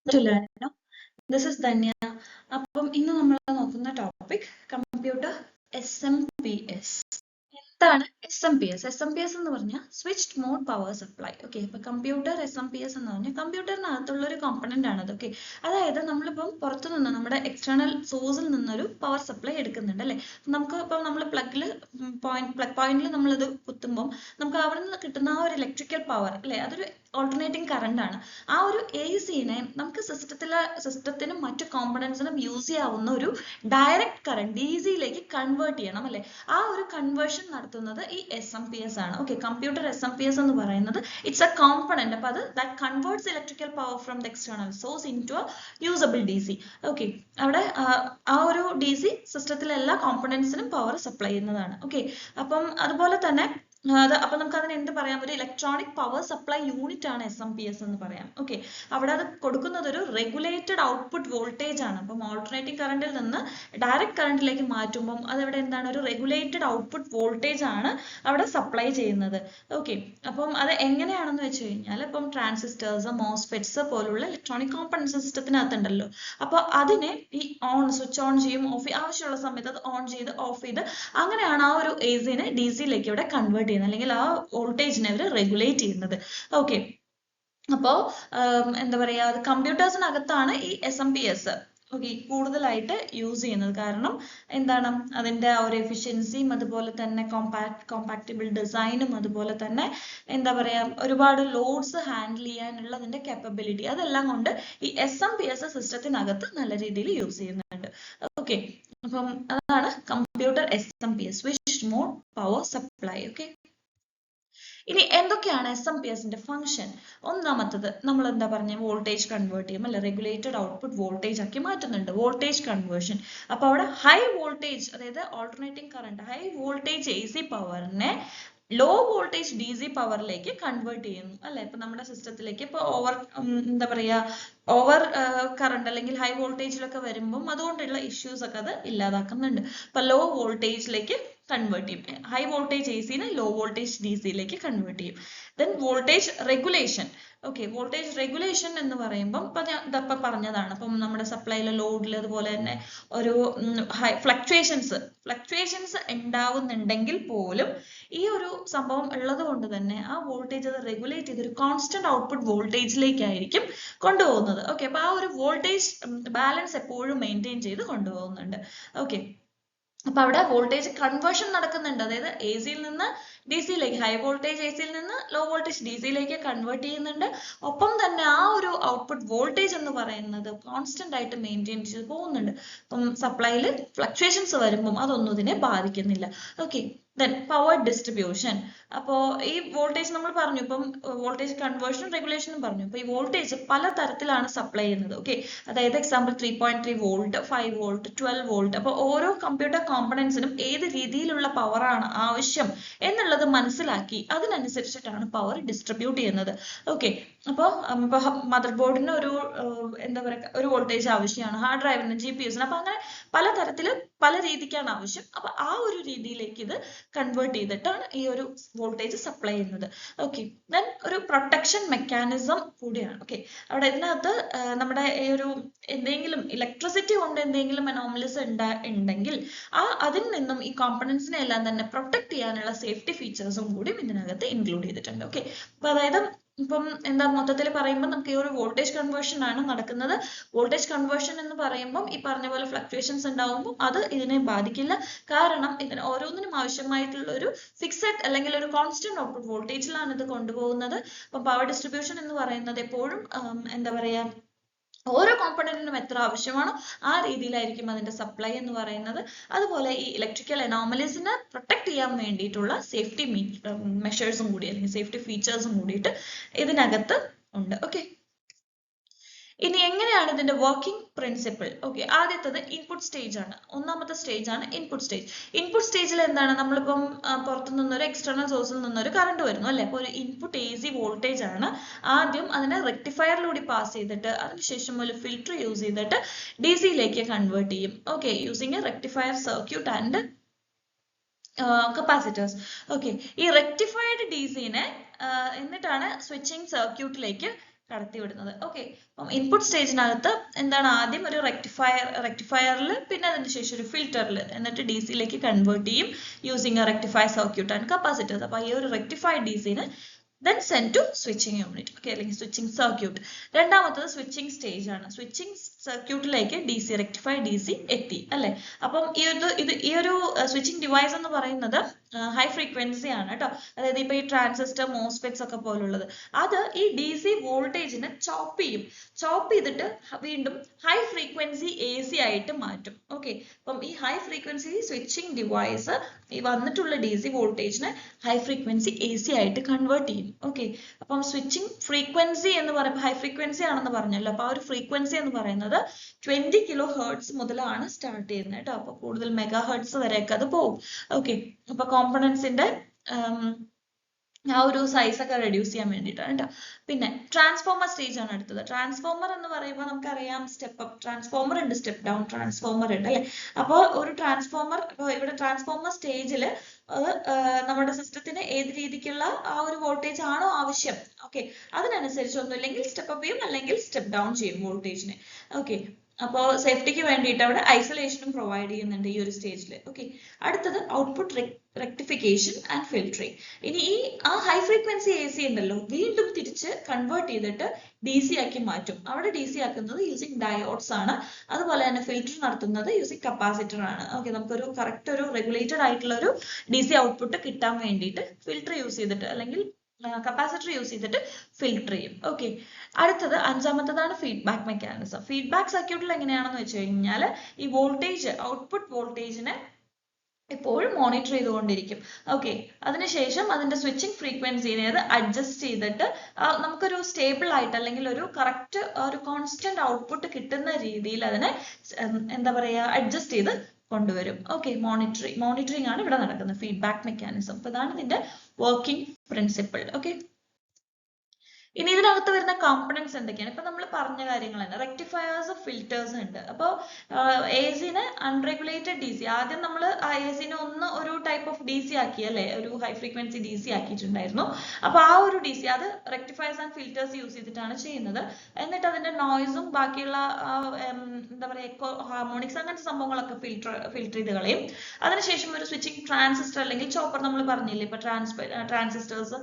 to learn. This is Danya. അപ്പം ഇന്ന് നമ്മൾ നോക്കുന്ന ടോപ്പിക് കമ്പ്യൂട്ടർ SMPS. എന്താണ് SMPS? SMPS എന്ന് പറഞ്ഞാൽ switched mode power supply. Okay, ഇപ്പൊ കമ്പ്യൂട്ടർ SMPS എന്ന് പറഞ്ഞാൽ കമ്പ്യൂട്ടറിനകത്തുള്ള ഒരു കോമ്പണന്റ് ആണ് അത്. ഓക്കെ, അതായത് നമ്മളിപ്പം പുറത്തു നിന്ന് നമ്മുടെ എക്സ്റ്റേണൽ സോഴ്സിൽ നിന്നൊരു പവർ സപ്ലൈ എടുക്കുന്നുണ്ട് അല്ലെ. നമുക്ക് ഇപ്പം നമ്മൾ പ്ലഗ് പോയിന്റിൽ നമ്മളിത് കുത്തുമ്പോൾ നമുക്ക് അവിടെ നിന്ന് കിട്ടുന്ന ആ ഒരു ഇലക്ട്രിക്കൽ പവർ അല്ലെ, അതൊരു ഓൾട്ടർനേറ്റിംഗ് കറണ്ട് ആണ്. ആ ഒരു AC-നെ നമുക്ക് സിസ്റ്റത്തിനും മറ്റു കോമ്പണൻസിനും യൂസ് ചെയ്യാവുന്ന ഒരു ഡയറക്റ്റ് കറണ്ട് DC-യിലേക്ക് കൺവേർട്ട് ചെയ്യണം അല്ലെ. ആ ഒരു കൺവേർഷൻ നടത്തുന്നത് ഈ SMPS ആണ്. ഓക്കെ, കമ്പ്യൂട്ടർ SMPS എന്ന് പറയുന്നത് ഇറ്റ്സ് എ കോമ്പണന്റ്. അപ്പൊ അത് that converts electrical power from the external source into usable DC. Okay, അവിടെ ആ ഒരു DC സിസ്റ്റത്തിലെ എല്ലാ കോമ്പണൻസിനും പവർ സപ്ലൈ ചെയ്യുന്നതാണ്. ഓക്കെ, അപ്പം അതുപോലെ തന്നെ അപ്പൊ നമുക്ക് അതിന് എന്ത് പറയാം, ഒരു ഇലക്ട്രോണിക് പവർ സപ്ലൈ യൂണിറ്റ് ആണ് SMPS എന്ന് പറയാം. ഓക്കെ, അവിടെ അത് കൊടുക്കുന്നത് ഒരു റെഗുലേറ്റഡ് ഔട്ട്പുട്ട് വോൾട്ടേജ് ആണ്. അപ്പം ഓൾട്ടർനേറ്റിംഗ് കറണ്ടിൽ നിന്ന് ഡയറക്റ്റ് കറണ്ടിലേക്ക് മാറ്റുമ്പോൾ അതെവിടെ എന്താണ്, ഒരു റെഗുലേറ്റഡ് ഔട്ട്പുട്ട് വോൾട്ടേജ് ആണ് അവിടെ സപ്ലൈ ചെയ്യുന്നത്. ഓക്കെ, അപ്പം അത് എങ്ങനെയാണെന്ന് വെച്ച് കഴിഞ്ഞാൽ ഇപ്പം ട്രാൻസിസ്റ്റേഴ്സ്, മോസ്ഫെറ്റ്സ് പോലുള്ള ഇലക്ട്രോണിക് കോമ്പണന്റ് സിസ്റ്റത്തിനകത്തുണ്ടല്ലോ. അപ്പൊ അതിനെ ഈ സ്വിച്ച് ഓൺ ചെയ്യും, ഓഫ് ചെയ്യും, ആവശ്യമുള്ള സമയത്ത് അത് ഓൺ ചെയ്ത് ഓഫ് ചെയ്ത് അങ്ങനെയാണ് ആ ഒരു AC-നെ DC-യിലേക്ക് ഇവിടെ കൺവേർട്ട് ചെയ്യുന്നത്, അല്ലെങ്കിൽ ആ വോൾട്ടേജിനെ അവർ റെഗുലേറ്റ് ചെയ്യുന്നത്. ഓക്കെ, അപ്പോ എന്താ പറയാ, കമ്പ്യൂട്ടേഴ്സിനകത്താണ് ഈ SMPS ഓക്കെ കൂടുതലായിട്ട് യൂസ് ചെയ്യുന്നത്. കാരണം എന്താണ്, അതിന്റെ ആ ഒരു എഫിഷ്യൻസിയും അതുപോലെ തന്നെ കോമ്പാക്റ്റബിൾ ഡിസൈനും അതുപോലെ തന്നെ എന്താ പറയാ ഒരുപാട് ലോഡ്സ് ഹാൻഡിൽ ചെയ്യാനുള്ള അതിന്റെ capability അതെല്ലാം കൊണ്ട് ഈ SMPS സിസ്റ്റത്തിനകത്ത് നല്ല രീതിയിൽ യൂസ് ചെയ്യുന്നുണ്ട്. ഓക്കെ, അപ്പം അതാണ് computer SMPS, switched mode power supply. Okay, ഇനി എന്തൊക്കെയാണ് SMPS-ന്റെ ഫംഗ്ഷൻ? ഒന്നാമത്തത് നമ്മൾ എന്താ പറഞ്ഞ, വോൾട്ടേജ് കൺവേർട്ട് ചെയ്യും അല്ലെ, റെഗുലേറ്റഡ് ഔട്ട്പുട്ട് വോൾട്ടേജ് ആക്കി മാറ്റുന്നുണ്ട്, വോൾട്ടേജ് കൺവേർഷൻ. അപ്പൊ അവിടെ ഹൈ വോൾട്ടേജ്, അതായത് alternating current, high voltage AC പവറിനെ ലോ വോൾട്ടേജ് DC പവറിലേക്ക് കൺവേർട്ട് ചെയ്യുന്നു അല്ലെ. ഇപ്പൊ നമ്മുടെ സിസ്റ്റത്തിലേക്ക് ഇപ്പൊ എന്താ പറയാ ഓവർ കറണ്ട് അല്ലെങ്കിൽ ഹൈ വോൾട്ടേജിലൊക്കെ വരുമ്പോൾ അതുകൊണ്ടുള്ള ഇഷ്യൂസ് ഒക്കെ അത് ഇല്ലാതാക്കുന്നുണ്ട്. ഇപ്പൊ ലോ വോൾട്ടേജിലേക്ക് കൺവേർട്ട് ചെയ്യും, ഹൈ വോൾട്ടേജ് AC-നെ ലോ വോൾട്ടേജ് DC-യിലേക്ക് കൺവേർട്ട് ചെയ്യും. Then voltage regulation. Okay, voltage regulation എന്ന് പറയുമ്പോൾ ഇപ്പൊ ഞാൻ ഇതപ്പം പറഞ്ഞതാണ്, അപ്പം നമ്മുടെ സപ്ലൈയിലെ ലോഡിൽ അതുപോലെ തന്നെ ഒരു ഫ്ലക്ച്വേഷൻസ് ഉണ്ടാവുന്നുണ്ടെങ്കിൽ പോലും ഈ ഒരു സംഭവം ഉള്ളത് കൊണ്ട് തന്നെ ആ വോൾട്ടേജ് അത് റെഗുലേറ്റ് ചെയ്ത് ഒരു കോൺസ്റ്റന്റ് ഔട്ട്പുട്ട് വോൾട്ടേജിലേക്കായിരിക്കും കൊണ്ടുപോകുന്നത്. ഓക്കെ, അപ്പൊ ആ ഒരു വോൾട്ടേജ് ബാലൻസ് എപ്പോഴും മെയിൻറ്റെയിൻ ചെയ്ത് കൊണ്ടുപോകുന്നുണ്ട്. ഓക്കെ, അപ്പൊ അവിടെ വോൾട്ടേജ് കൺവേർഷൻ നടക്കുന്നുണ്ട്, അതായത് AC-യിൽ നിന്ന് DC-യിലേക്ക്, ഹൈ വോൾട്ടേജ് AC-യിൽ നിന്ന് ലോ വോൾട്ടേജ് DC-യിലേക്ക് കൺവേർട്ട് ചെയ്യുന്നുണ്ട്. ഒപ്പം തന്നെ ആ ഒരു ഔട്ട്പുട്ട് വോൾട്ടേജ് എന്ന് പറയുന്നത് കോൺസ്റ്റന്റ് ആയിട്ട് മെയിൻറ്റെയിൻ ചെയ്ത് പോകുന്നുണ്ട്. അപ്പം സപ്ലൈയിൽ ഫ്ലക്ച്വേഷൻസ് വരുമ്പോൾ അതൊന്നും ഇതിനെ ബാധിക്കുന്നില്ല. Okay, then power distribution. അപ്പോ ഈ വോൾട്ടേജ് നമ്മൾ പറഞ്ഞു, ഇപ്പം വോൾട്ടേജ് കൺവേർഷനും റെഗുലേഷനും പറഞ്ഞു. അപ്പൊ ഈ വോൾട്ടേജ് പല തരത്തിലാണ് സപ്ലൈ ചെയ്യുന്നത്. ഓക്കെ, അതായത് എക്സാമ്പിൾ 3.3 വോൾട്ട്, 5 വോൾട്ട്, 12 വോൾട്ട്. അപ്പൊ ഓരോ കമ്പ്യൂട്ടർ കോമ്പണൻസിനും ഏത് രീതിയിലുള്ള പവർ ആണ് ആവശ്യം എന്നുള്ളത് മനസ്സിലാക്കി അതിനനുസരിച്ചിട്ടാണ് പവർ ഡിസ്ട്രിബ്യൂട്ട് ചെയ്യുന്നത്. ഓക്കെ, അപ്പോൾ മദർ ബോർഡിന് ഒരു എന്താ പറയുക ഒരു വോൾട്ടേജ് ആവശ്യമാണ്, ഹാർഡ് ഡ്രൈവിന്, GPS-ന്, അപ്പൊ അങ്ങനെ പല തരത്തിലും പല രീതിക്കാണ് ആവശ്യം. അപ്പൊ ആ ഒരു രീതിയിലേക്ക് ഇത് കൺവേർട്ട് ചെയ്തിട്ടാണ് ഈ ഒരു വോൾട്ടേജ് സപ്ലൈ ചെയ്യുന്നത്. ഓക്കെ, ദെൻ ഒരു പ്രൊട്ടക്ഷൻ മെക്കാനിസം കൂടിയാണ്. ഓക്കെ, അവിടെ ഇതിനകത്ത് നമ്മുടെ ഈ ഒരു എന്തെങ്കിലും ഇലക്ട്രിസിറ്റി കൊണ്ട് എന്തെങ്കിലും അനോമലീസ് ഉണ്ടെങ്കിൽ അതിൽ നിന്നും ഈ കോമ്പണൻസിനെ എല്ലാം തന്നെ പ്രൊട്ടക്ട് ചെയ്യാനുള്ള സേഫ്റ്റി ഫീച്ചേഴ്സും കൂടി ഇതിനകത്ത് ഇൻക്ലൂഡ് ചെയ്തിട്ടുണ്ട്. ഓക്കെ, അപ്പൊ അതായത് ഇപ്പം എന്താ മൊത്തത്തിൽ പറയുമ്പോൾ നമുക്ക് ഈ ഒരു വോൾട്ടേജ് കൺവേർഷൻ ആണ് നടക്കുന്നത്. വോൾട്ടേജ് കൺവേർഷൻ എന്ന് പറയുമ്പോൾ ഈ പറഞ്ഞ പോലെ ഫ്ലക്ച്വേഷൻസ് ഉണ്ടാവുമ്പോൾ അത് ഇതിനെ ബാധിക്കില്ല. കാരണം ഇതിന് ഓരോന്നിനും ആവശ്യമായിട്ടുള്ള ഒരു ഫിക്സഡ് അല്ലെങ്കിൽ ഒരു കോൺസ്റ്റന്റ് ഔട്ട്പുട്ട് വോൾട്ടേജിലാണ് ഇത് കൊണ്ടുപോകുന്നത്. അപ്പം പവർ ഡിസ്ട്രിബ്യൂഷൻ എന്ന് പറയുന്നത് എപ്പോഴും എന്താ പറയാ ഓരോ കോമ്പണന്റിനും എത്ര ആവശ്യമാണോ ആ രീതിയിലായിരിക്കും അതിന്റെ സപ്ലൈ എന്ന് പറയുന്നത്. അതുപോലെ ഈ ഇലക്ട്രിക്കൽ അനോമലീസിനെ പ്രൊട്ടക്ട് ചെയ്യാൻ വേണ്ടിയിട്ടുള്ള സേഫ്റ്റി മെഷേഴ്സും കൂടി അല്ലെങ്കിൽ സേഫ്റ്റി ഫീച്ചേഴ്സും കൂടിയിട്ട് ഇതിനകത്ത് ഉണ്ട്. ഓക്കെ, ഇനി എങ്ങനെയാണ് ഇതിന്റെ വർക്കിംഗ് പ്രിൻസിപ്പിൾ? ഓക്കെ, ആദ്യത്തത് ഇൻപുട്ട് സ്റ്റേജ് ആണ്. ഒന്നാമത്തെ സ്റ്റേജ് ആണ് ഇൻപുട്ട് സ്റ്റേജ്. ഇൻപുട്ട് സ്റ്റേജിൽ എന്താണ്, നമ്മളിപ്പം പുറത്തു നിന്നൊരു എക്സ്റ്റേണൽ സോഴ്സിൽ നിന്നൊരു കറണ്ട് വരുന്നു അല്ലെ. അപ്പോൾ ഒരു ഇൻപുട്ട് AC വോൾട്ടേജ് ആണ്. ആദ്യം അതിനെ റെക്ടിഫയറിലൂടെ പാസ് ചെയ്തിട്ട് അതിനുശേഷം ഒരു ഫിൽറ്റർ യൂസ് ചെയ്തിട്ട് DC-യിലേക്ക് കൺവേർട്ട് ചെയ്യും. Okay, using a rectifier circuit and capacitors. Okay, ഈ റെക്ടിഫൈഡ് DC-നെ എന്നിട്ടാണ് സ്വിച്ചിങ് സർക്യൂട്ടിലേക്ക് കടത്തിവിടുന്നത്. ഓക്കെ, അപ്പം ഇൻപുട്ട് സ്റ്റേജിനകത്ത് എന്താണ്, ആദ്യം ഒരു റെക്ടിഫയറിൽ, പിന്നെ അതിനുശേഷം ഒരു ഫിൽറ്ററിൽ, എന്നിട്ട് ഡി സിയിലേക്ക് കൺവേർട്ട് ചെയ്യും using a rectifier circuit and capacitors. അപ്പോൾ ഈ ഒരു റെക്ടിഫൈഡ് ഡി സിനെ then send to switching unit. Okay, അല്ലെങ്കിൽ switching circuit. രണ്ടാമത്തത് switching stage ആണ്. switching സർക്യൂട്ടിലേക്ക് D C rectified D C എത്തി അല്ലെ. അപ്പം ഈ ഒരു സ്വിച്ചിങ് ഡിവൈസ് എന്ന് പറയുന്നത് ഹൈ ഫ്രീക്വൻസി ആണ് കേട്ടോ. അതായത് ഇപ്പൊ ഈ ട്രാൻസിസ്റ്റർ, മോസ്ഫെറ്റ്സ് ഒക്കെ പോലുള്ളത്, അത് ഈ ഡി സി വോൾട്ടേജിനെ ചോപ്പ് ചെയ്തിട്ട് വീണ്ടും ഹൈ ഫ്രീക്വൻസി എ സി ആയിട്ട് മാറ്റും. ഓക്കെ, അപ്പം ഈ ഹൈ ഫ്രീക്വൻസി സ്വിച്ചിങ് ഡിവൈസ് ഈ വന്നിട്ടുള്ള ഡി സി വോൾട്ടേജിനെ ഹൈ ഫ്രീക്വൻസി എ സി ആയിട്ട് കൺവേർട്ട് ചെയ്യും. ഓക്കെ, അപ്പം സ്വിച്ചിങ് ഫ്രീക്വൻസി എന്ന് പറയുമ്പോൾ ഹൈ ഫ്രീക്വൻസി ആണെന്ന് പറഞ്ഞല്ലോ. അപ്പൊ ആ ഒരു ഫ്രീക്വൻസി എന്ന് പറയുന്നത് 20 കിലോ ഹെർട്സ് മുതലാണ് സ്റ്റാർട്ട് ചെയ്യുന്നത് കേട്ടോ. അപ്പൊ കൂടുതൽ മെഗാ ഹെർട്സ് വരെയൊക്കെ അത് പോകും. ഓക്കെ, അപ്പൊ കോമ്പണൻസിന്റെ ആ ഒരു സൈസ് ഒക്കെ റെഡ്യൂസ് ചെയ്യാൻ വേണ്ടിയിട്ടാണ് കേട്ടോ. പിന്നെ ട്രാൻസ്ഫോമർ സ്റ്റേജ് ആണ് അടുത്തത്. ട്രാൻസ്ഫോമർ എന്ന് പറയുമ്പോൾ നമുക്കറിയാം സ്റ്റെപ്പ് അപ്പ് ട്രാൻസ്ഫോമർ ഉണ്ട്, സ്റ്റെപ്പ് ഡൗൺ ട്രാൻസ്ഫോമർ ഉണ്ട് അല്ലെ. അപ്പോൾ ഒരു ട്രാൻസ്ഫോമർ, ഇപ്പോൾ ഇവിടെ ട്രാൻസ്ഫോമർ സ്റ്റേജിൽ നമ്മുടെ സിസ്റ്റത്തിന് ഏത് രീതിക്കുള്ള ആ ഒരു വോൾട്ടേജ് ആണോ ആവശ്യം, ഓക്കെ, അതിനനുസരിച്ച് ഒന്നുമില്ലെങ്കിൽ സ്റ്റെപ്പ് അപ്പ് ചെയ്യും, അല്ലെങ്കിൽ സ്റ്റെപ്പ് ഡൗൺ ചെയ്യും വോൾട്ടേജിനെ. ഓക്കെ, അപ്പോൾ സേഫ്റ്റിക്ക് വേണ്ടിയിട്ട് അവിടെ ഐസൊലേഷനും പ്രൊവൈഡ് ചെയ്യുന്നുണ്ട് ഈ ഒരു സ്റ്റേജിൽ. ഓക്കെ, അടുത്തത് ഔട്ട്പുട്ട് റെക്ടിഫിക്കേഷൻ ആൻഡ് ഫിൽറ്ററിങ്. ഇനി ഈ ആ ഹൈ ഫ്രീക്വൻസി എ സി ഉണ്ടല്ലോ, വീണ്ടും തിരിച്ച് കൺവേർട്ട് ചെയ്തിട്ട് ഡി സി ആക്കി മാറ്റും. അവിടെ ഡി സി ആക്കുന്നത് യൂസിങ് ഡയോഡ്സ് ആണ്. അതുപോലെ തന്നെ ഫിൽറ്റർ നടത്തുന്നത് യൂസിങ് കപ്പാസിറ്റർ ആണ്. ഓക്കെ, നമുക്കൊരു കറക്റ്റ് ഒരു റെഗുലേറ്റഡ് ആയിട്ടുള്ള ഒരു ഡി സി ഔട്ട്പുട്ട് കിട്ടാൻ വേണ്ടിയിട്ട് ഫിൽറ്റർ യൂസ് ചെയ്തിട്ട് അല്ലെങ്കിൽ കപ്പാസിറ്റർ യൂസ് ചെയ്തിട്ട് ഫിൽറ്റർ ചെയ്യും. ഓക്കെ, അടുത്തത് അഞ്ചാമത്തതാണ് ഫീഡ്ബാക്ക് മെക്കാനിസം. ഫീഡ്ബാക്ക് സർക്യൂട്ടിൽ എങ്ങനെയാണെന്ന് വെച്ച് കഴിഞ്ഞാൽ ഈ വോൾട്ടേജ്, ഔട്ട്പുട്ട് വോൾട്ടേജിനെ എപ്പോഴും മോണിറ്റർ ചെയ്തുകൊണ്ടിരിക്കും. ഓക്കെ, അതിനുശേഷം അതിന്റെ സ്വിച്ചിങ് ഫ്രീക്വൻസിനെ അഡ്ജസ്റ്റ് ചെയ്തിട്ട് നമുക്കൊരു സ്റ്റേബിൾ ആയിട്ട് അല്ലെങ്കിൽ ഒരു കറക്റ്റ് ഒരു കോൺസ്റ്റന്റ് ഔട്ട്പുട്ട് കിട്ടുന്ന രീതിയിൽ അതിനെ എന്താ പറയുക അഡ്ജസ്റ്റ് ചെയ്ത് കൊണ്ടുവരും. ഓക്കെ, മോണിറ്ററിംഗ് ആണ് ഇവിടെ നടക്കുന്നത്, ഫീഡ്ബാക്ക് മെക്കാനിസം. അപ്പൊ ഇതാണ് ഇതിന്റെ വർക്കിംഗ് പ്രിൻസിപ്പിൾ. ഓക്കെ, ഇനി ഇതിനകത്ത് വരുന്ന കോമ്പണൻസ് എന്തൊക്കെയാണ്? ഇപ്പൊ നമ്മൾ പറഞ്ഞ കാര്യങ്ങൾ തന്നെ, റെക്ടിഫയേഴ്സ്, ഫിൽറ്റേഴ്സ് ഉണ്ട്. അപ്പോൾ എ സിനെ അൺറെഗുലേറ്റഡ് ഡി സി, ആദ്യം നമ്മൾ എ സിനെ ഒരു ടൈപ്പ് ഓഫ് ഡി സി ആക്കി അല്ലെ, ഒരു ഹൈ ഫ്രീക്വൻസി ഡി സി ആക്കിയിട്ടുണ്ടായിരുന്നു. അപ്പൊ ആ ഒരു ഡി സി അത് റെക്ടിഫയേഴ്സ് ആൻഡ് ഫിൽറ്റേഴ്സ് യൂസ് ചെയ്തിട്ടാണ് ചെയ്യുന്നത്. എന്നിട്ട് അതിന്റെ നോയ്സും ബാക്കിയുള്ള എന്താ പറയുക എക്കോ ഹാർമോണിക്സ് അങ്ങനത്തെ സംഭവങ്ങളൊക്കെ ഫിൽറ്റർ ചെയ്ത് കളയും. അതിനുശേഷം ഒരു സ്വിച്ചിങ് ട്രാൻസിസ്റ്റർ അല്ലെങ്കിൽ ചോപ്പർ, നമ്മൾ പറഞ്ഞില്ലേ ഇപ്പൊ ട്രാൻസിസ്റ്റേഴ്സ്,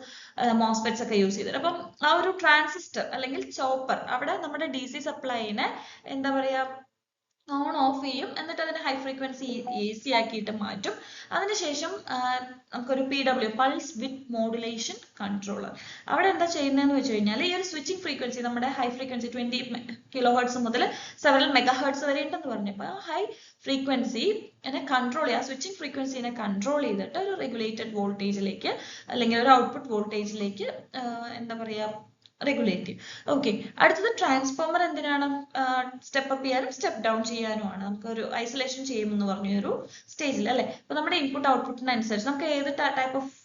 മോസ്ഫെറ്റ്സ് ഒക്കെ യൂസ് ചെയ്തിട്ട്, അപ്പം ആ ഒരു ട്രാൻസിസ്റ്റർ അല്ലെങ്കിൽ ചോപ്പർ അവിടെ നമ്മുടെ ഡി സി സപ്ലൈനെ എന്താ പറയാ ഓൺ ഓഫ് ചെയ്യും. എന്നിട്ട് അതിനെ ഹൈ ഫ്രീക്വൻസി എ സി ആക്കിയിട്ട് മാറ്റും. അതിനുശേഷം നമുക്കൊരു PW പൾസ് വിത്ത് മോഡുലേഷൻ കൺട്രോളർ, അവിടെ എന്താ ചെയ്യുന്നതെന്ന് വെച്ച് കഴിഞ്ഞാൽ ഈ ഒരു സ്വിച്ചിങ് ഫ്രീക്വൻസി നമ്മുടെ ഹൈ ഫ്രീക്വൻസി 20 കിലോ ഹെർട്സ് മുതൽ സെവറൽ മെഗാ ഹെർട്സ് വരെ ഉണ്ടെന്ന് പറഞ്ഞപ്പോൾ ആ ഹൈ ഫ്രീക്വൻസി കൺട്രോൾ ചെയ്യുക, സ്വിച്ചിങ് ഫ്രീക്വൻസിനെ കൺട്രോൾ ചെയ്തിട്ട് ഒരു റെഗുലേറ്റഡ് വോൾട്ടേജിലേക്ക് അല്ലെങ്കിൽ ഒരു ഔട്ട്പുട്ട് വോൾട്ടേജിലേക്ക് എന്താ പറയുക റെഗുലേറ്റ് ചെയ്യും. ഓക്കെ, അടുത്തത് ട്രാൻസ്ഫോമർ എന്തിനാണ്? സ്റ്റെപ്പ് അപ്പ് ചെയ്യാനും സ്റ്റെപ്പ് ഡൗൺ ചെയ്യാനുമാണ്. നമുക്ക് ഒരു ഐസൊലേഷൻ ചെയ്യുമെന്ന് പറഞ്ഞ ഒരു സ്റ്റേജിൽ അല്ലെ. അപ്പൊ നമ്മുടെ ഇൻപുട്ട് ഔട്ട്പുട്ടിനനുസരിച്ച് നമുക്ക് ഏത് ടൈപ്പ് ഓഫ്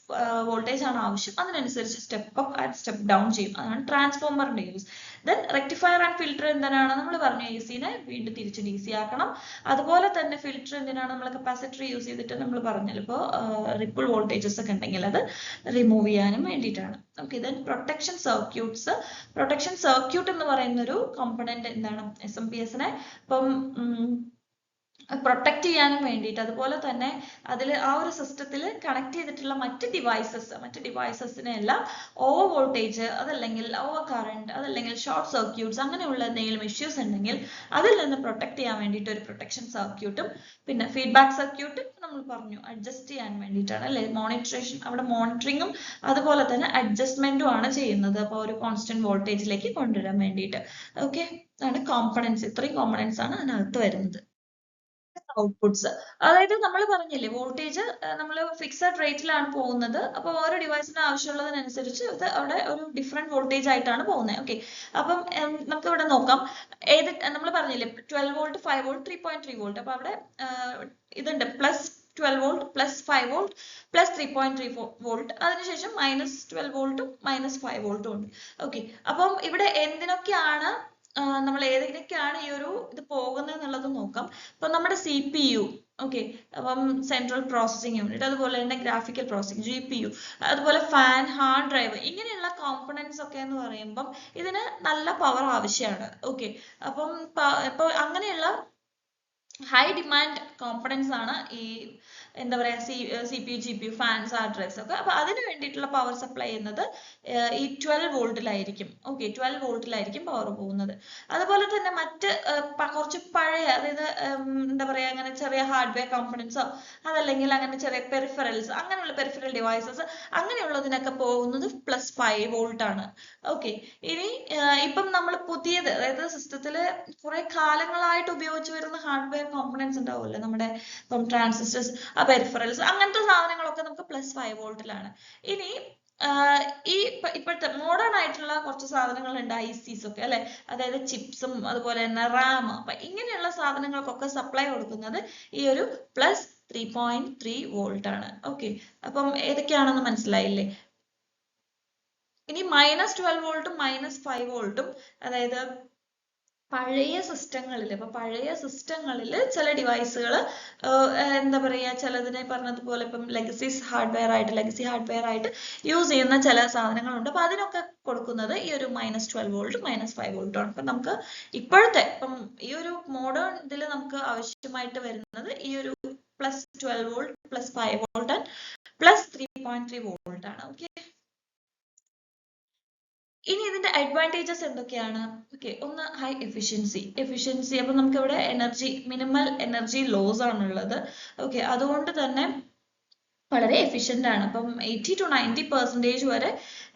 വോൾട്ടേജ് ആണ് ആവശ്യം അതിനനുസരിച്ച് step up and step down ചെയ്യും. അതാണ് ട്രാൻസ്ഫോമറിന്റെ use. Then rectifier and filter എന്തിനാണ്? നമ്മൾ പറഞ്ഞു എ സിനെ വീണ്ടും തിരിച്ച് ഡി സി ആക്കണം. അതുപോലെ തന്നെ ഫിൽറ്റർ എന്തിനാണ്? നമ്മൾ കപ്പാസിറ്റർ യൂസ് ചെയ്തിട്ട് നമ്മൾ പറഞ്ഞല്ലോ ഇപ്പോൾ റിപ്പിൾ വോൾട്ടേജസ് ഒക്കെ ഉണ്ടെങ്കിൽ അത് റിമൂവ് ചെയ്യാനും വേണ്ടിയിട്ടാണ്. Okay, then protection circuits. Protection circuit എന്ന് പറയുന്ന ഒരു കോമ്പണന്റ് എന്താണ്? SMPS-നെ ഇപ്പം പ്രൊട്ടക്ട് ചെയ്യാനും വേണ്ടിയിട്ട്, അതുപോലെ തന്നെ അതിൽ ആ ഒരു സിസ്റ്റത്തിൽ കണക്ട് ചെയ്തിട്ടുള്ള മറ്റ് ഡിവൈസസിനെ എല്ലാം ഓവർ വോൾട്ടേജ്, അതല്ലെങ്കിൽ ഓവർ കറണ്ട്, അതല്ലെങ്കിൽ ഷോർട്ട് സർക്യൂട്ട്സ് അങ്ങനെയുള്ള എന്തെങ്കിലും ഇഷ്യൂസ് ഉണ്ടെങ്കിൽ അതിൽ നിന്ന് പ്രൊട്ടക്ട് ചെയ്യാൻ വേണ്ടിയിട്ട് ഒരു പ്രൊട്ടക്ഷൻ സർക്യൂട്ടും, പിന്നെ ഫീഡ്ബാക്ക് സർക്യൂട്ട് നമ്മൾ പറഞ്ഞു അഡ്ജസ്റ്റ് ചെയ്യാൻ വേണ്ടിയിട്ടാണ് അല്ലെ. അവിടെ മോണിറ്ററിങ്ങും അതുപോലെ തന്നെ അഡ്ജസ്റ്റ്മെന്റും ആണ് ചെയ്യുന്നത്. അപ്പോൾ ഒരു കോൺസ്റ്റന്റ് വോൾട്ടേജിലേക്ക് കൊണ്ടുവരാൻ വേണ്ടിയിട്ട്. ഓക്കെ, അതാണ് കോമ്പണൻസ്. ഇത്രയും കോമ്പണൻസ് ആണ് അതിനകത്ത് വരുന്നത്. ഔട്ട്പുട്ട്സ്, അതായത് നമ്മൾ പറഞ്ഞില്ലേ വോൾട്ടേജ് നമ്മൾ ഫിക്സഡ് റേറ്റിലാണ് പോകുന്നത്. അപ്പോൾ ഓരോ ഡിവൈസിന് ആവശ്യമുള്ളതിനനുസരിച്ച് ഇത് അവിടെ ഒരു ഡിഫറെന്റ് വോൾട്ടേജ് ആയിട്ടാണ് പോകുന്നത്. ഓക്കെ, അപ്പം നമുക്ക് ഇവിടെ നോക്കാം. ഏത് നമ്മൾ പറഞ്ഞില്ലേ 12 വോൾട്ട്, 5 വോൾട്ട്, 3.3 വോൾട്ട്. അപ്പൊ അവിടെ ഇതുണ്ട് plus 12 volt, plus 5 volt, plus 3.3 volt, അതിനുശേഷം മൈനസ് 12 വോൾട്ടും മൈനസ് 5 വോൾട്ടും ഉണ്ട്. ഓക്കെ, അപ്പം ഇവിടെ എന്തിനൊക്കെയാണ് നമ്മൾ ഏതൊക്കെയാണ് ഈ ഒരു ഇത് പോകുന്നത് എന്നുള്ളത് നോക്കാം. ഇപ്പൊ നമ്മുടെ CPU ഓക്കെ. അപ്പം സെൻട്രൽ പ്രോസസ്സിംഗ് യൂണിറ്റ്, അതുപോലെ തന്നെ ഗ്രാഫിക്കൽ പ്രോസസ്സിംഗ് GPU, അതുപോലെ ഫാൻ, ഹാർഡ് ഡ്രൈവ്, ഇങ്ങനെയുള്ള കോമ്പണൻസ് ഒക്കെ എന്ന് പറയുമ്പം ഇതിന് നല്ല പവർ ആവശ്യമാണ്. ഓക്കെ. അപ്പം ഇപ്പോൾ അങ്ങനെയുള്ള ഹൈ ഡിമാൻഡ് കോമ്പണൻസ് ആണ് ഈ എന്താ പറയുക CPU GPU fans hard drives ഒക്കെ. അപ്പൊ അതിന് വേണ്ടിയിട്ടുള്ള പവർ സപ്ലൈ ചെയ്യുന്നത് ഈ 12 വോൾട്ടിലായിരിക്കും. ഓക്കെ, 12 വോൾട്ടിലായിരിക്കും പവർ പോകുന്നത്. അതുപോലെ തന്നെ മറ്റ് കുറച്ച് പഴയ, അതായത് എന്താ പറയുക, അങ്ങനെ ചെറിയ ഹാർഡ്വെയർ കോമ്പണൻസോ അതല്ലെങ്കിൽ അങ്ങനെ ചെറിയ പെരിഫറൽസ്, അങ്ങനെയുള്ള പെരിഫറൽ ഡിവൈസസ് അങ്ങനെയുള്ളതിനൊക്കെ പോകുന്നത് +5 വോൾട്ട് ആണ്. ഓക്കെ. ഇനി ഇപ്പം നമ്മൾ പുതിയത്, അതായത് സിസ്റ്റത്തിൽ കുറെ കാലങ്ങളായിട്ട് ഉപയോഗിച്ച് വരുന്ന ഹാർഡ്വെയർ കോമ്പണൻസ് ഉണ്ടാവുമല്ലോ, നമ്മുടെ ഇപ്പം ട്രാൻസിസ്റ്റേഴ്സ്, പെരിഫറൽസ്, അങ്ങനത്തെ സാധനങ്ങളൊക്കെ നമുക്ക് +5 വോൾട്ടിലാണ്. ഇനി ഈ ഇപ്പോഴത്തെ മോഡേൺ ആയിട്ടുള്ള കുറച്ച് സാധനങ്ങളുണ്ട്, ICs ഒക്കെ അല്ലെ, അതായത് ചിപ്സും അതുപോലെ തന്നെ റാം, അപ്പൊ ഇങ്ങനെയുള്ള സാധനങ്ങൾക്കൊക്കെ സപ്ലൈ കൊടുക്കുന്നത് ഈ ഒരു +3.3 വോൾട്ട് ആണ്. ഓക്കെ. അപ്പം ഏതൊക്കെയാണെന്ന് മനസ്സിലായില്ലേ? ഇനി -12 വോൾട്ടും -5 വോൾട്ടും, അതായത് പഴയ സിസ്റ്റങ്ങളിൽ, ഇപ്പൊ പഴയ സിസ്റ്റങ്ങളിൽ ചില ഡിവൈസുകൾ എന്താ പറയുക, ചിലതിനെ പറഞ്ഞതുപോലെ ഇപ്പം ലെഗസി ഹാർഡ്വെയർ ആയിട്ട് യൂസ് ചെയ്യുന്ന ചില സാധനങ്ങളുണ്ട്. അപ്പൊ അതിനൊക്കെ കൊടുക്കുന്നത് ഈ ഒരു -12 വോൾട്ട് -5 വോൾട്ടും ആണ്. അപ്പൊ നമുക്ക് ഇപ്പോഴത്തെ ഇപ്പം ഈ ഒരു മോഡേൺ ഇതിൽ നമുക്ക് ആവശ്യമായിട്ട് വരുന്നത് ഈ ഒരു +12 വോൾട്ട്, +5 വോൾട്ട് ആൻഡ് +3.3 വോൾട്ട് ആണ്. ഓക്കെ. ഇനി ഇതിന്റെ അഡ്വാൻറ്റേജസ് എന്തൊക്കെയാണ്? ഓക്കെ, ഒന്ന് ഹൈ എഫിഷ്യൻസി. അപ്പൊ നമുക്ക് ഇവിടെ മിനിമൽ എനർജി ലോസ് ആണുള്ളത്. ഓക്കെ, അതുകൊണ്ട് തന്നെ വളരെ എഫിഷ്യന്റ് ആണ്. അപ്പം 80 to 90% വരെ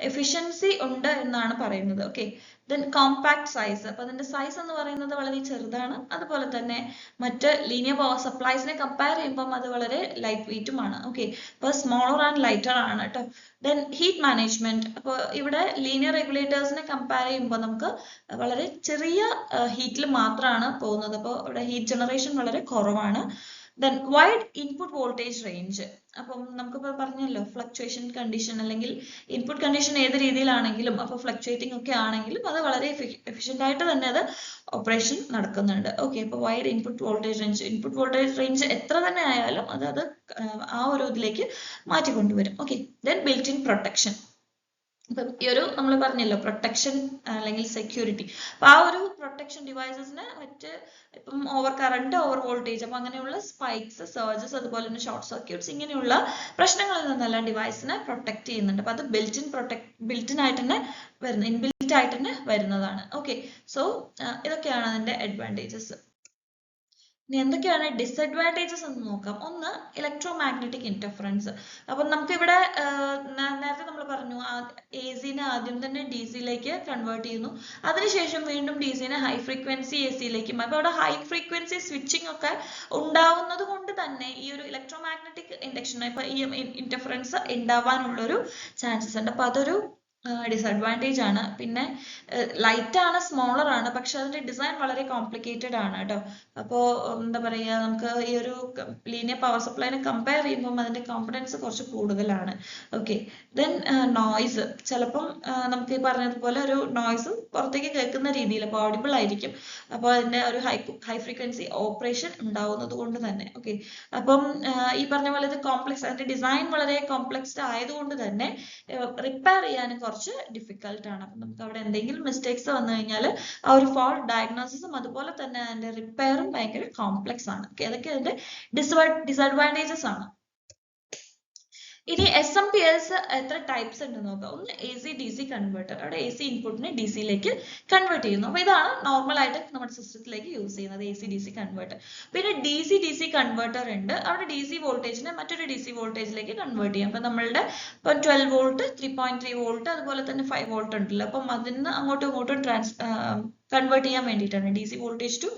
എഫിഷ്യൻസി ഉണ്ട് എന്നാണ് പറയുന്നത്. ഓക്കെ. ദെൻ കോമ്പാക്ട് സൈസ്, അപ്പൊ അതിന്റെ സൈസ് എന്ന് പറയുന്നത് വളരെ ചെറുതാണ്. അതുപോലെ തന്നെ മറ്റ് ലീനിയർ പവർ സപ്ലൈസിനെ കമ്പയർ ചെയ്യുമ്പോൾ അത് വളരെ ലൈറ്റ് വെയിറ്റുമാണ്. ഓക്കെ, അപ്പോൾ സ്മോളർ ആൻഡ് ലൈറ്റർ ആണ് കേട്ടോ. ദെൻ ഹീറ്റ് മാനേജ്മെന്റ്, അപ്പോൾ ഇവിടെ ലീനിയർ റെഗുലേറ്റേഴ്സിനെ കമ്പയർ ചെയ്യുമ്പോൾ നമുക്ക് വളരെ ചെറിയ ഹീറ്റിൽ മാത്രമാണ് പോകുന്നത്. അപ്പോൾ ഇവിടെ ഹീറ്റ് ജനറേഷൻ വളരെ കുറവാണ്. Then wide input voltage range, അപ്പം നമുക്കിപ്പോൾ പറഞ്ഞല്ലോ ഫ്ലക്ച്വേഷൻ കണ്ടീഷൻ അല്ലെങ്കിൽ ഇൻപുട്ട് കണ്ടീഷൻ ഏത് രീതിയിലാണെങ്കിലും, അപ്പോൾ ഫ്ലക്ച്വേറ്റിംഗ് ഒക്കെ ആണെങ്കിലും അത് വളരെ എഫിഷ്യന്റ് ആയിട്ട് തന്നെ അത് ഓപ്പറേഷൻ നടക്കുന്നുണ്ട്. ഓക്കെ. അപ്പോൾ വൈഡ് ഇൻപുട്ട് വോൾട്ടേജ് റേഞ്ച് എത്ര തന്നെ ആയാലും അത് ആ ഒരു ഇതിലേക്ക് മാറ്റിക്കൊണ്ടുവരും. Okay. Then built in protection, ഇപ്പം ഈ ഒരു നമ്മൾ പറഞ്ഞല്ലോ പ്രൊട്ടക്ഷൻ അല്ലെങ്കിൽ സെക്യൂരിറ്റി, അപ്പൊ ആ ഒരു പ്രൊട്ടക്ഷൻ ഡിവൈസസിന് മറ്റ് ഇപ്പം ഓവർ കറണ്ട്, ഓവർ വോൾട്ടേജ്, അപ്പൊ അങ്ങനെയുള്ള സ്പൈക്സ്, സർജസ്, അതുപോലെ തന്നെ ഷോർട്ട് സർക്യൂട്ട്സ്, ഇങ്ങനെയുള്ള പ്രശ്നങ്ങളിൽ നിന്നെല്ലാം ഡിവൈസിനെ പ്രൊട്ടക്ട് ചെയ്യുന്നുണ്ട്. അപ്പൊ അത് ബിൽറ്റിൻ ആയിട്ട് തന്നെ ഇൻബിൽറ്റ് ആയിട്ട് തന്നെ വരുന്നതാണ്. ഓക്കെ. സോ ഇതൊക്കെയാണ് അതിന്റെ അഡ്വാൻറ്റേജസ്. ഇനി എന്തൊക്കെയാണ് ഡിസഡ്വാൻറ്റേജസ് എന്ന് നോക്കാം. ഒന്ന്, ഇലക്ട്രോ മാഗ്നറ്റിക് ഇന്റർഫറൻസ്. അപ്പം നമുക്ക് ഇവിടെ നേരത്തെ നമ്മൾ പറഞ്ഞു AC-നെ ആദ്യം തന്നെ DC-യിലേക്ക് കൺവേർട്ട് ചെയ്യുന്നു, അതിനുശേഷം വീണ്ടും DC-നെ ഹൈ ഫ്രീക്വൻസി AC-യിലേക്കും. അപ്പൊ അവിടെ ഹൈ ഫ്രീക്വൻസി സ്വിച്ചിങ് ഒക്കെ ഉണ്ടാവുന്നത് കൊണ്ട് തന്നെ ഈ ഒരു ഇലക്ട്രോ മാഗ്നറ്റിക് ഇൻഡക്ഷൻ, ഇപ്പൊ ഈ ഇന്റർഫറൻസ് ഉണ്ടാവാനുള്ളൊരു ചാൻസസ് ഉണ്ട്. അപ്പൊ അതൊരു ഡിസഡ്വാൻറ്റേജ് ആണ്. പിന്നെ ലൈറ്റ് ആണ്, സ്മോളർ ആണ്, പക്ഷെ അതിന്റെ ഡിസൈൻ വളരെ കോംപ്ലിക്കേറ്റഡ് ആണ് കേട്ടോ. അപ്പോൾ എന്താ പറയുക, നമുക്ക് ഈ ഒരു ലീനിയർ പവർ സപ്ലൈനെ കമ്പയർ ചെയ്യുമ്പോൾ അതിന്റെ കോമ്പണൻസ് കുറച്ച് കൂടുതലാണ്. ഓക്കെ. ദെൻ നോയ്സ്, ചിലപ്പം നമുക്ക് ഈ പറഞ്ഞതുപോലെ ഒരു നോയ്സ് പുറത്തേക്ക് കേൾക്കുന്ന രീതിയിൽ അപ്പോൾ ഓഡിബിൾ ആയിരിക്കും. അപ്പോൾ അതിന്റെ ഒരു ഹൈ ഫ്രീക്വൻസി ഓപ്പറേഷൻ ഉണ്ടാവുന്നത് കൊണ്ട് തന്നെ. ഓക്കെ. അപ്പം ഈ പറഞ്ഞ പോലെ ഇത് കോംപ്ലക്സ്, അതിന്റെ ഡിസൈൻ വളരെ കോംപ്ലക്സ്ഡ് ആയതുകൊണ്ട് തന്നെ റിപ്പയർ ചെയ്യാനും കുറച്ച് ഡിഫിക്കൽട്ട് ആണ്. അപ്പം നമുക്ക് അവിടെ എന്തെങ്കിലും മിസ്റ്റേക്സ് വന്നു കഴിഞ്ഞാൽ ആ ഒരു ഫോൾട്ട് ഡയഗ്നോസിസും അതുപോലെ തന്നെ അതിന്റെ റിപ്പയറും ഭയങ്കര കോംപ്ലക്സ് ആണ്. അതൊക്കെ അതിന്റെ ഡിസഡ്വാൻറ്റേജസ് ആണ്. ഇനി SMPS എത്ര ടൈപ്സ് ഉണ്ടെന്ന് നോക്കാം. ഒന്ന് AC-DC കൺവേർട്ടർ, അവിടെ AC ഇൻപുട്ടിനെ DC-യിലേക്ക് കൺവേർട്ട് ചെയ്യുന്നു. അപ്പൊ ഇതാണ് നോർമൽ ആയിട്ട് നമ്മുടെ സിസ്റ്റത്തിലേക്ക് യൂസ് ചെയ്യുന്നത് AC-DC കൺവേർട്ടർ. പിന്നെ DC-DC കൺവേർട്ടർ ഉണ്ട്, അവിടെ DC വോൾട്ടേജിനെ മറ്റൊരു DC വോൾട്ടേജിലേക്ക് കൺവേർട്ട് ചെയ്യും. അപ്പൊ നമ്മളുടെ ഇപ്പൊ 12 വോൾട്ട്, 3.3 വോൾട്ട്, അതുപോലെ തന്നെ 5 വോൾട്ട് ഉണ്ടല്ലോ, അപ്പം അതിന് അങ്ങോട്ടും ഇങ്ങോട്ടും കൺവേർട്ട് ചെയ്യാൻ വേണ്ടിയിട്ടാണ് DC voltage to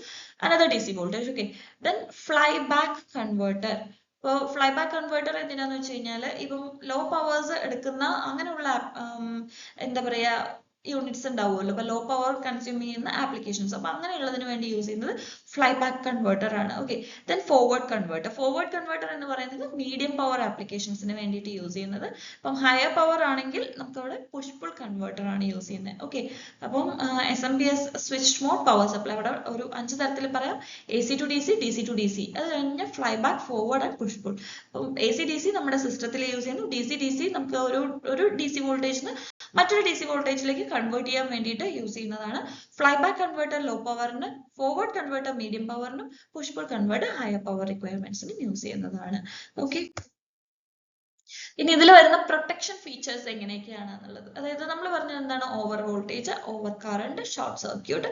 another DC voltage. Okay. Then fly back converter. ഇപ്പോൾ ഫ്ലൈ ബാക്ക് കൺവേർട്ടർ എന്തിനാന്ന് വെച്ച് കഴിഞ്ഞാൽ ഇപ്പം ലോ പവേഴ്സ് എടുക്കുന്ന അങ്ങനെയുള്ള എന്താ പറയുക യൂണിറ്റ്സ് ഉണ്ടാവുമല്ലോ, അപ്പൊ ലോ പവർ കൺസ്യൂം ചെയ്യുന്ന ആപ്ലിക്കേഷൻസ്. അപ്പൊ അങ്ങനെയുള്ളതിന് വേണ്ടി യൂസ് ചെയ്യുന്നത് ഫ്ലൈ ബാക്ക് കൺവേർട്ടർ ആണ്. ഓക്കെ, ദെൻ ഫോർവേഡ് കൺവേർട്ടർ എന്ന് പറയുന്നത് മീഡിയം പവർ ആപ്ലിക്കേഷൻസിന് വേണ്ടിയിട്ട് യൂസ് ചെയ്യുന്നത്. അപ്പം ഹയർ പവർ ആണെങ്കിൽ നമുക്ക് അവിടെ പുഷ് പുൾ കൺവേർട്ടർ ആണ് യൂസ് ചെയ്യുന്നത്. ഓക്കെ, അപ്പം SMPS switch mode power supply അവിടെ ഒരു 5 തരത്തിൽ പറയാം. AC to DC, DC to DC, അത് കഴിഞ്ഞ് fly back, forward and push pull. അപ്പം AC DC നമ്മുടെ സിസ്റ്റത്തിൽ യൂസ് ചെയ്യുന്നു. DC നമുക്ക് ഒരു DC വോൾട്ടേജിന് മറ്റൊരു DC വോൾട്ടേജിലേക്ക് കൺവേർട്ട് ചെയ്യാൻ വേണ്ടിയിട്ട് യൂസ് ചെയ്യുന്നതാണ്. ഫ്ലൈ ബാക്ക് കൺവേർട്ടർ ലോ പവറിന്, ഫോർവേഡ് കൺവേർട്ടർ മീഡിയം പവറിനും, push pull converter higher power റിക്വയർമെന്റ്സിനും യൂസ് ചെയ്യുന്നതാണ്. ഓക്കെ, ഇനി ഇതിൽ വരുന്ന പ്രൊട്ടക്ഷൻ ഫീച്ചേഴ്സ് എങ്ങനെയൊക്കെയാണ് എന്നുള്ളത്, അതായത് നമ്മൾ പറഞ്ഞത് എന്താണ്, over voltage, over current, short circuit,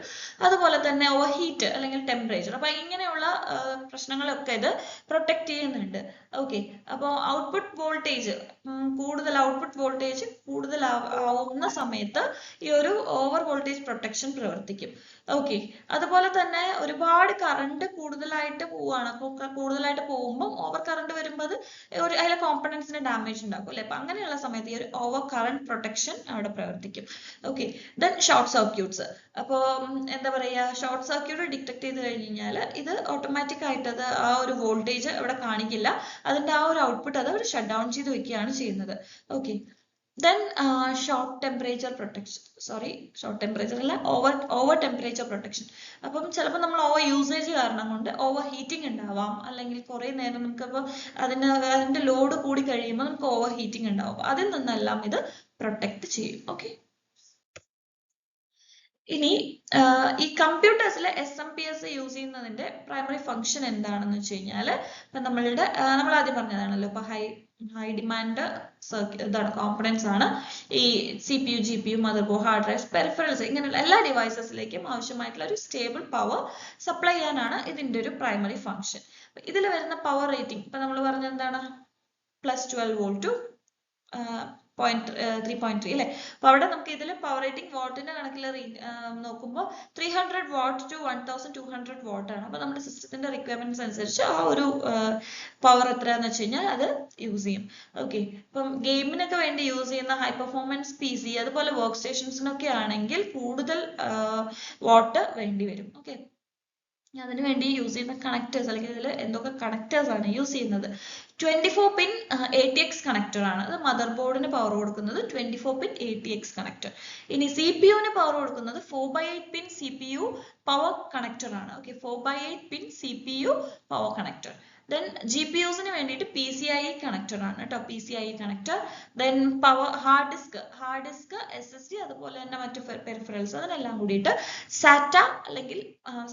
അതുപോലെ തന്നെ ഓവർ ഹീറ്റ് അല്ലെങ്കിൽ ടെമ്പറേച്ചർ. അപ്പൊ ഇങ്ങനെയുള്ള പ്രശ്നങ്ങളൊക്കെ ഇത് പ്രൊട്ടക്ട് ചെയ്യുന്നുണ്ട്. ഓക്കെ, അപ്പോൾ ഔട്ട്പുട്ട് വോൾട്ടേജ് കൂടുതലാവുന്ന സമയത്ത് ഈ ഒരു ഓവർ വോൾട്ടേജ് പ്രൊട്ടക്ഷൻ പ്രവർത്തിക്കും. ഓക്കെ, അതുപോലെ തന്നെ ഒരുപാട് കറണ്ട് കൂടുതലായിട്ട് പോകുമ്പോൾ ഓവർ കറണ്ട് വരുമ്പോൾ അതിലെ കോമ്പണൻസിന് ഡാമേജ് ഉണ്ടാക്കും അല്ലെ. അപ്പൊ അങ്ങനെയുള്ള സമയത്ത് ഈ ഒരു ഓവർ കറണ്ട് പ്രൊട്ടക്ഷൻ അവിടെ പ്രവർത്തിക്കും. Okay, then short circuits. അപ്പോൾ എന്താ പറയാ, ഷോർട്ട് സർക്യൂട്ട് ഡിറ്റക്ട് ചെയ്ത് കഴിഞ്ഞാൽ ഇത് ഓട്ടോമാറ്റിക് ആയിട്ട് അത് ആ ഒരു വോൾട്ടേജ് അവിടെ കാണിക്കില്ല, അതിന്റെ ആ ഒരു ഔട്ട്പുട്ട് അത് അവർ ഷട്ട് ഡൗൺ ചെയ്ത് വെക്കുകയാണ് ചെയ്യുന്നത്. ഓക്കെ, then short temperature അല്ല, over temperature protection. അപ്പം ചിലപ്പോൾ നമ്മൾ ഓവർ യൂസേജ് കാരണം കൊണ്ട് ഓവർ ഹീറ്റിംഗ് ഉണ്ടാവാം, അല്ലെങ്കിൽ കുറെ നേരം നമുക്കപ്പോൾ അതിന്റെ ലോഡ് കൂടി കഴിയുമ്പോൾ നമുക്ക് ഓവർ ഹീറ്റിംഗ് ഉണ്ടാവും. അതിൽ നിന്നെല്ലാം ഇത് പ്രൊട്ടക്ട് ചെയ്യും. ഓക്കെ, ഇനി ഈ കമ്പ്യൂട്ടേഴ്സിൽ SMPS യൂസ് ചെയ്യുന്നതിന്റെ പ്രൈമറി ഫംഗ്ഷൻ എന്താണെന്ന് വെച്ച് കഴിഞ്ഞാൽ, ഇപ്പൊ നമ്മൾ ആദ്യം പറഞ്ഞതാണല്ലോ, ഇപ്പൊ ഹൈ ഡിമാൻഡ് ഇതാണ് കോമ്പണൻസ് ആണ് ഈ CPU, GPU, mother board, hard drives, peripherals, ഇങ്ങനെയുള്ള എല്ലാ ഡിവൈസസിലേക്കും ആവശ്യമായിട്ടുള്ള ഒരു സ്റ്റേബിൾ പവർ സപ്ലൈ ചെയ്യാനാണ് ഇതിന്റെ ഒരു പ്രൈമറി ഫംഗ്ഷൻ. ഇതിൽ വരുന്ന പവർ റേറ്റിംഗ് ഇപ്പൊ നമ്മൾ പറഞ്ഞത് എന്താണ്, +12 volt to 3.3 അല്ലെ. അപ്പൊ അവിടെ നമുക്ക് ഇതിൽ പവർ റേറ്റിംഗ് വാട്ടിന്റെ കണക്കിൽ നോക്കുമ്പോൾ 300 വാട്ട് to 1200 വാട്ട് ആണ്. അപ്പൊ നമ്മുടെ സിസ്റ്റത്തിന്റെ റിക്വയർമെന്റ്സ് അനുസരിച്ച് ആ ഒരു പവർ എത്രയാന്ന് വെച്ച് കഴിഞ്ഞാൽ അത് യൂസ് ചെയ്യും. ഓക്കെ, ഇപ്പം ഗെയിമിനൊക്കെ വേണ്ടി യൂസ് ചെയ്യുന്ന ഹൈ പെർഫോമൻസ് PC, അതുപോലെ വർക്ക് സ്റ്റേഷൻസിനൊക്കെ ആണെങ്കിൽ കൂടുതൽ വാട്ട് വേണ്ടി വരും. ഓക്കെ, അതിനു വേണ്ടി യൂസ് ചെയ്യുന്ന കണക്ടേഴ്സ്, അല്ലെങ്കിൽ ഇതിൽ എന്തൊക്കെ കണക്ടേഴ്സ് ആണ് യൂസ് ചെയ്യുന്നത്, 24 പിൻ ATX കണക്ടർ ആണ്. അത് മദർ ബോർഡിന് പവർ കൊടുക്കുന്നത് 24 പിൻ ATX കണക്ടർ. ഇനി CPU-ന് പവർ കൊടുക്കുന്നത് 4/8 പിൻ CPU പവർ കണക്ടർ ആണ്. Okay, 4/8 pin CPU power connector. Then GPUs-ന് വേണ്ടിയിട്ട് PCIe കണക്ടർ ആണ് കേട്ടോ, PCIe connector. Then power hard disk, SSD, അതുപോലെ തന്നെ മറ്റു പെരിഫറൽസ്, അതിനെല്ലാം കൂടിയിട്ട് SATA അല്ലെങ്കിൽ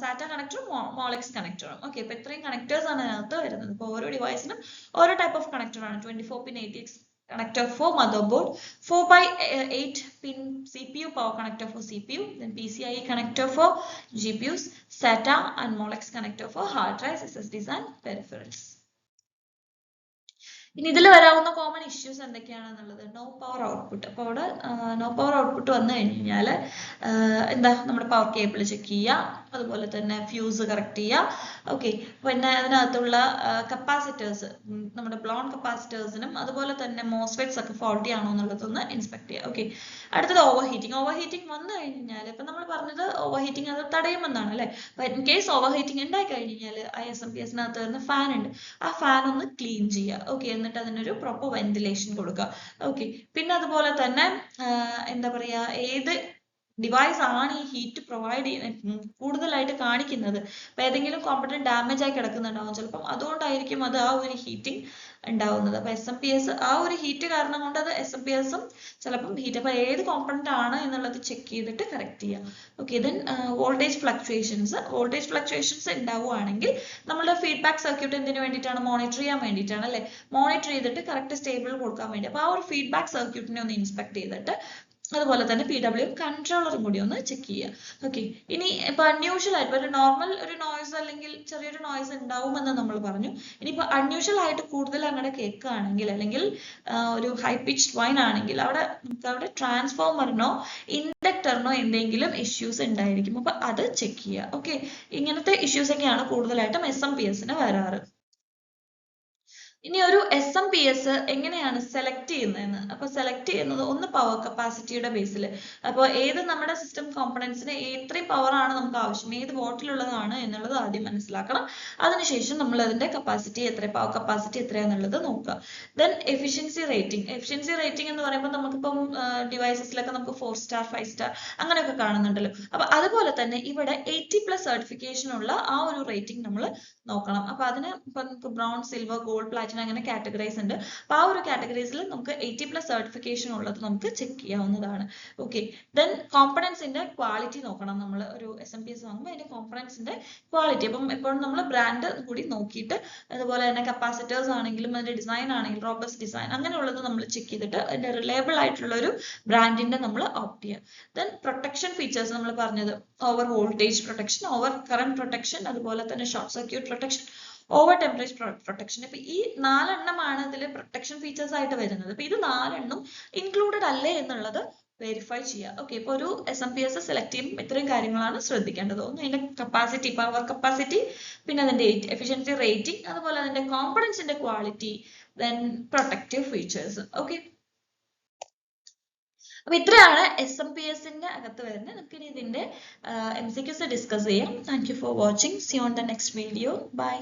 SATA കണക്ടറും മോളെക്സ് കണക്ടറും. ഓക്കെ, ഇപ്പൊ ഇത്രയും കണക്ടേഴ്സ് ആണ് അതിനകത്ത് വരുന്നത്. ഇപ്പൊ ഓരോ ഡിവൈസിനും ഓരോ ടൈപ്പ് ഓഫ് കണക്ടർ ആണ്. 24 പിൻ ATX connector for motherboard, 4/8 pin CPU power connector for CPU, then PCIe connector for GPUs, SATA and Molex connector for hard drives, SSDs and peripherals. ഇനി ഇതിൽ വരാവുന്ന കോമൺ ഇഷ്യൂസ് എന്തൊക്കെയാണെന്നുള്ളത്, നോ പവർ ഔട്ട്പുട്ട്. അപ്പോൾ അവിടെ no power output വന്നു കഴിഞ്ഞാൽ എന്താ, നമ്മുടെ പവർ കേബിൾ ചെക്ക് ചെയ്യുക, അതുപോലെ തന്നെ ഫ്യൂസ് കറക്റ്റ് ചെയ്യുക. ഓക്കെ, പിന്നെ അതിനകത്തുള്ള കപ്പാസിറ്റേഴ്സ്, നമ്മുടെ ബ്ലോൺ കപ്പാസിറ്റേഴ്സിനും അതുപോലെ തന്നെ മോസ്ഫെറ്റ്സ് ഒക്കെ ഫോൾട്ടി ആണോ എന്നുള്ളതൊന്ന് ഇൻസ്പെക്ട് ചെയ്യുക. ഓക്കെ, അടുത്തത് ഓവർ ഹീറ്റിംഗ് വന്നു കഴിഞ്ഞാൽ, ഇപ്പം നമ്മൾ പറഞ്ഞത് ഓവർ ഹീറ്റിംഗ് അത് തടയുമെന്നാണ് അല്ലേ. ഇൻ കേസ് ഓവർ ഹീറ്റിംഗ് ഉണ്ടായി കഴിഞ്ഞാൽ SMPS-നകത്ത് വരുന്ന ഫാൻ ഉണ്ട്, ആ ഫാൻ ഒന്ന് ക്ലീൻ ചെയ്യുക. ഓക്കെ, എന്നിട്ട് അതിനൊരു പ്രോപ്പർ വെന്റിലേഷൻ കൊടുക്കുക. ഓക്കെ, പിന്നെ അതുപോലെ തന്നെ എന്താ പറയാ, ഏത് ഡിവൈസ് ആണ് ഈ ഹീറ്റ് പ്രൊവൈഡ് ചെയ്യുന്നത് കൂടുതലായിട്ട് കാണിക്കുന്നത്, അപ്പൊ ഏതെങ്കിലും കോമ്പണന്റ് ഡാമേജ് ആയി കിടക്കുന്നുണ്ടാവും ചിലപ്പം, അതുകൊണ്ടായിരിക്കും അത് ആ ഒരു ഹീറ്റിംഗ് ഉണ്ടാവുന്നത്. അപ്പൊ SMPS ആ ഒരു ഹീറ്റ് കാരണം കൊണ്ട് അത് SMPS-ഉം ചിലപ്പം ഹീറ്റ്, അപ്പൊ ഏത് കോമ്പണന്റ് ആണ് എന്നുള്ളത് ചെക്ക് ചെയ്തിട്ട് കറക്റ്റ് ചെയ്യാം. ഓക്കെ, ദെൻ വോൾട്ടേജ് ഫ്ലക്ച്വേഷൻസ് ഉണ്ടാവുകയാണെങ്കിൽ നമ്മുടെ ഫീഡ്ബാക്ക് സർക്യൂട്ട് എന്തിനു വേണ്ടിയിട്ടാണ്, മോണിറ്റർ ചെയ്യാൻ വേണ്ടിയിട്ടാണ് അല്ലെ. മോണിറ്റർ ചെയ്തിട്ട് കറക്റ്റ് സ്റ്റേബിൾ കൊടുക്കാൻ വേണ്ടി. അപ്പൊ ആ ഒരു ഫീഡ്ബാക്ക് സർക്യൂട്ടിനെ ഒന്ന് ഇൻസ്പെക്ട് ചെയ്തിട്ട്, അതുപോലെ തന്നെ PWM കൺട്രോളറും കൂടി ഒന്ന് ചെക്ക് ചെയ്യുക. ഓക്കെ, ഇനി ഇപ്പൊ അൺയൂഷ്വൽ ആയിട്ട് ഒരു നോർമൽ ഒരു നോയ്സ് അല്ലെങ്കിൽ ചെറിയൊരു നോയ്സ് ഉണ്ടാവുമെന്ന് നമ്മൾ പറഞ്ഞു. ഇനിയിപ്പോ അൺയൂഷ്വൽ ആയിട്ട് കൂടുതൽ അങ്ങനെ കേൾക്കുകയാണെങ്കിൽ, അല്ലെങ്കിൽ ഒരു ഹൈ പിച്ച്ഡ് വൈൻ ആണെങ്കിൽ അവിടെ ട്രാൻസ്ഫോമറിനോ ഇൻഡക്ടറിനോ എന്തെങ്കിലും ഇഷ്യൂസ് ഉണ്ടായിരിക്കും. അപ്പൊ അത് ചെക്ക് ചെയ്യുക. ഓക്കെ, ഇങ്ങനത്തെ ഇഷ്യൂസ് ഒക്കെയാണ് കൂടുതലായിട്ടും SMPS-ന് വരാറ്. ഇനി ഒരു SMPS എങ്ങനെയാണ് സെലക്ട് ചെയ്യുന്നതെന്ന്. അപ്പോൾ സെലക്ട് ചെയ്യുന്നത് ഒന്ന് പവർ കപ്പാസിറ്റിയുടെ ബേസിൽ. അപ്പോൾ ഏത് നമ്മുടെ സിസ്റ്റം കോമ്പണൻസിന് എത്രയും പവർ ആണ് നമുക്ക് ആവശ്യം, ഏത് വോട്ടിലുള്ളതാണ് എന്നുള്ളത് ആദ്യം മനസ്സിലാക്കണം. അതിനുശേഷം നമ്മൾ അതിന്റെ കപ്പാസിറ്റി എത്ര, പവർ കപ്പാസിറ്റി എത്രയാണെന്നുള്ളത് നോക്കുക. Then efficiency rating. Efficiency rating എന്ന് പറയുമ്പോൾ നമുക്കിപ്പം ഡിവൈസസിലൊക്കെ നമുക്ക് 4 സ്റ്റാർ 5 സ്റ്റാർ അങ്ങനെയൊക്കെ കാണുന്നുണ്ടല്ലോ. അപ്പൊ അതുപോലെ തന്നെ ഇവിടെ 80+ സർട്ടിഫിക്കേഷൻ ഉള്ള ആ ഒരു റേറ്റിംഗ് നമ്മൾ നോക്കണം. അപ്പൊ അതിന് ഇപ്പൊ ബ്രൗൺ, സിൽവർ, ഗോൾഡ്, പ്ലാറ്റിനം അങ്ങനെ കാറ്റഗറൈസ് ഉണ്ട്. അപ്പൊ ആ ഒരു കാറ്റഗറീസിൽ നമുക്ക് 80+ സർട്ടിഫിക്കേഷൻ ഉള്ളത് നമുക്ക് ചെക്ക് ചെയ്യാവുന്നതാണ്. ഓക്കെ. ദെൻ കോമ്പണൻസിന്റെ ക്വാളിറ്റി നോക്കണം. നമ്മൾ ഒരു SMPS വാങ്ങുമ്പോൾ അതിന്റെ കോമ്പണൻസിന്റെ ക്വാളിറ്റി, അപ്പം എപ്പോഴും നമ്മൾ ബ്രാൻഡ് കൂടി നോക്കിയിട്ട്, അതുപോലെ തന്നെ കപ്പാസിറ്റേഴ്സ് ആണെങ്കിലും അതിന്റെ ഡിസൈൻ ആണെങ്കിലും റോബസ്റ്റ് ഡിസൈൻ അങ്ങനെയുള്ളത് നമ്മൾ ചെക്ക് ചെയ്തിട്ട് അതിന്റെ റിലയബിൾ ആയിട്ടുള്ള ഒരു ബ്രാൻഡിന്റെ നമ്മൾ ഓപ്റ്റ് ചെയ്യുക. ദെൻ പ്രൊട്ടക്ഷൻ ഫീച്ചേഴ്സ് നമ്മൾ പറഞ്ഞത്, over voltage protection, over current protection, അതുപോലെ തന്നെ short circuit protection, over temperature protection. ഇപ്പൊ ഈ 4 എണ്ണമാണ് ഇതിൽ പ്രൊട്ടക്ഷൻ ഫീച്ചേഴ്സ് ആയിട്ട് വരുന്നത്. അപ്പൊ ഇത് 4 എണ്ണം ഇൻക്ലൂഡഡ് അല്ലേ എന്നുള്ളത് വെരിഫൈ ചെയ്യുക. ഓക്കെ. ഇപ്പോൾ ഒരു SMPS സെലക്ട് ചെയ്യുമ്പോൾ ഇത്രയും കാര്യങ്ങളാണ് ശ്രദ്ധിക്കേണ്ടത്. ഒന്ന് അതിന്റെ കപ്പാസിറ്റി, പവർ കപ്പാസിറ്റി, പിന്നെ അതിന്റെ എഫിഷ്യൻസി റേറ്റിംഗ്, അതുപോലെ അതിന്റെ കോമ്പണൻസിന്റെ quality, then protective features. Okay. അപ്പൊ ഇത്രയാണ് SMPSന്റെ അകത്ത് വരുന്നത്. നമുക്ക് ഇനി ഇതിന്റെ MCQs ഡിസ്കസ് ചെയ്യാം. Thank you for watching. See you on the next video. By.